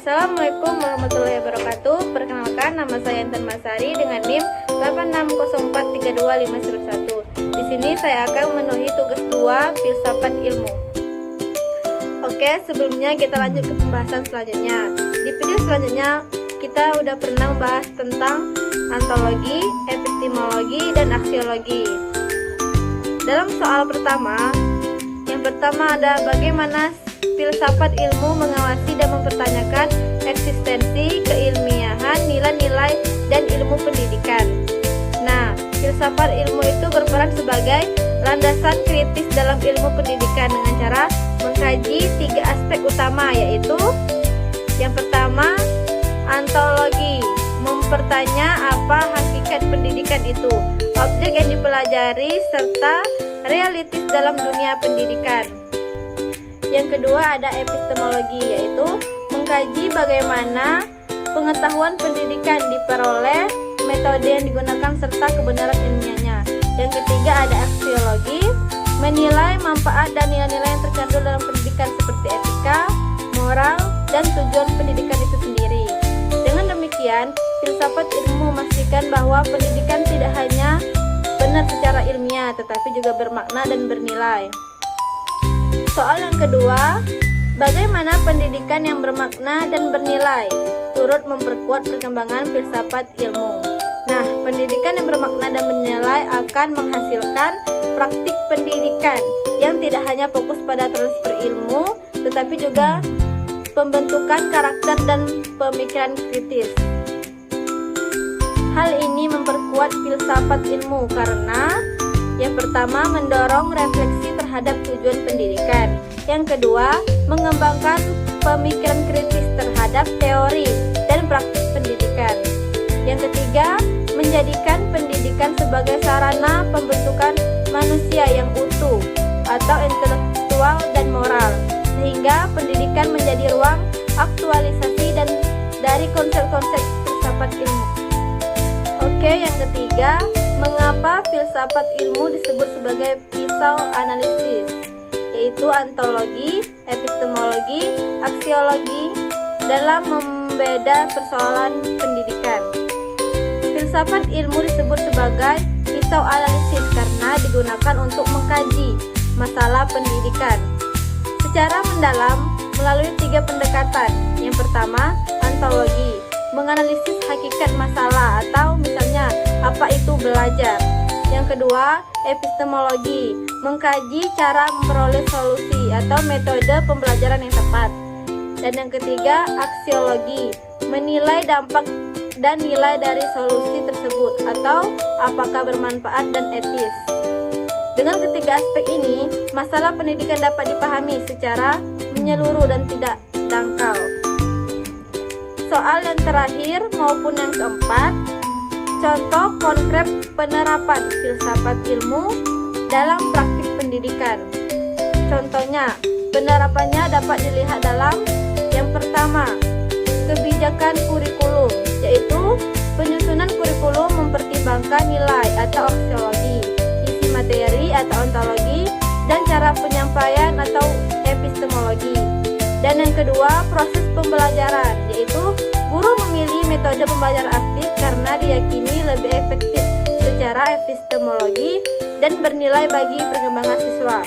Assalamualaikum warahmatullahi wabarakatuh. Perkenalkan, nama saya Intan Masari dengan NIM 86043251. Di sini saya akan memenuhi tugas 2 filsafat ilmu. Oke, sebelumnya kita lanjut ke pembahasan selanjutnya. Di video selanjutnya kita udah pernah membahas tentang ontologi, epistemologi, dan aksiologi. Dalam soal pertama, yang pertama ada bagaimana filsafat ilmu mengawasi dan mempertanyakan eksistensi, keilmiahan, nilai-nilai, dan ilmu pendidikan. Nah, filsafat ilmu itu berperan sebagai landasan kritis dalam ilmu pendidikan dengan cara mengkaji 3 aspek utama, yaitu yang pertama, ontologi, mempertanya apa hakikat pendidikan itu, objek yang dipelajari, serta realitis dalam dunia pendidikan. Yang kedua ada epistemologi, yaitu mengkaji bagaimana pengetahuan pendidikan diperoleh, metode yang digunakan, serta kebenaran ilmiahnya. Yang ketiga ada aksiologi, menilai manfaat dan nilai-nilai yang terkandung dalam pendidikan seperti etika, moral, dan tujuan pendidikan itu sendiri. Dengan demikian, filsafat ilmu memastikan bahwa pendidikan tidak hanya benar secara ilmiah, tetapi juga bermakna dan bernilai. Soal yang kedua, bagaimana pendidikan yang bermakna dan bernilai turut memperkuat perkembangan filsafat ilmu. Nah, pendidikan yang bermakna dan bernilai akan menghasilkan praktik pendidikan yang tidak hanya fokus pada transfer ilmu, tetapi juga pembentukan karakter dan pemikiran kritis. Hal ini memperkuat filsafat ilmu karena yang pertama, mendorong refleksi terhadap tujuan pendidikan. Yang kedua, mengembangkan pemikiran kritis terhadap teori dan praktik pendidikan. Yang ketiga, menjadikan pendidikan sebagai sarana pembentukan manusia yang utuh atau intelektual dan moral, sehingga pendidikan menjadi ruang aktualisasi dan dari konsep-konsep filsafat ilmu. Oke, yang ketiga, mengapa filsafat ilmu disebut sebagai pisau analisis, yaitu ontologi, epistemologi, aksiologi dalam membeda persoalan pendidikan. Filsafat ilmu disebut sebagai pisau analisis karena digunakan untuk mengkaji masalah pendidikan secara mendalam melalui 3 pendekatan. Yang pertama, ontologi, menganalisis hakikat masalah atau misalnya apa itu belajar. Yang kedua, epistemologi, mengkaji cara memperoleh solusi atau metode pembelajaran yang tepat. Dan yang ketiga, aksiologi, menilai dampak dan nilai dari solusi tersebut atau apakah bermanfaat dan etis. Dengan ketiga aspek ini, masalah pendidikan dapat dipahami secara menyeluruh dan tidak dangkal. Soal yang terakhir maupun yang keempat, contoh konkret penerapan filsafat ilmu dalam praktik pendidikan. Contohnya, penerapannya dapat dilihat dalam yang pertama, kebijakan kurikulum, yaitu penyusunan kurikulum mempertimbangkan nilai atau aksiologi, isi materi atau ontologi, dan cara penyampaian atau epistemologi. Dan yang kedua, proses pembelajaran, yaitu guru memilih metode pembelajaran aktif karena diyakini lebih efektif secara epistemologi dan bernilai bagi perkembangan siswa.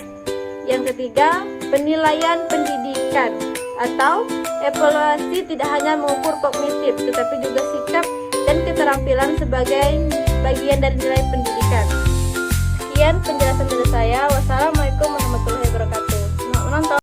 Yang ketiga, penilaian pendidikan atau evaluasi tidak hanya mengukur kognitif tetapi juga sikap dan keterampilan sebagai bagian dari nilai pendidikan. Sekian penjelasan dari saya.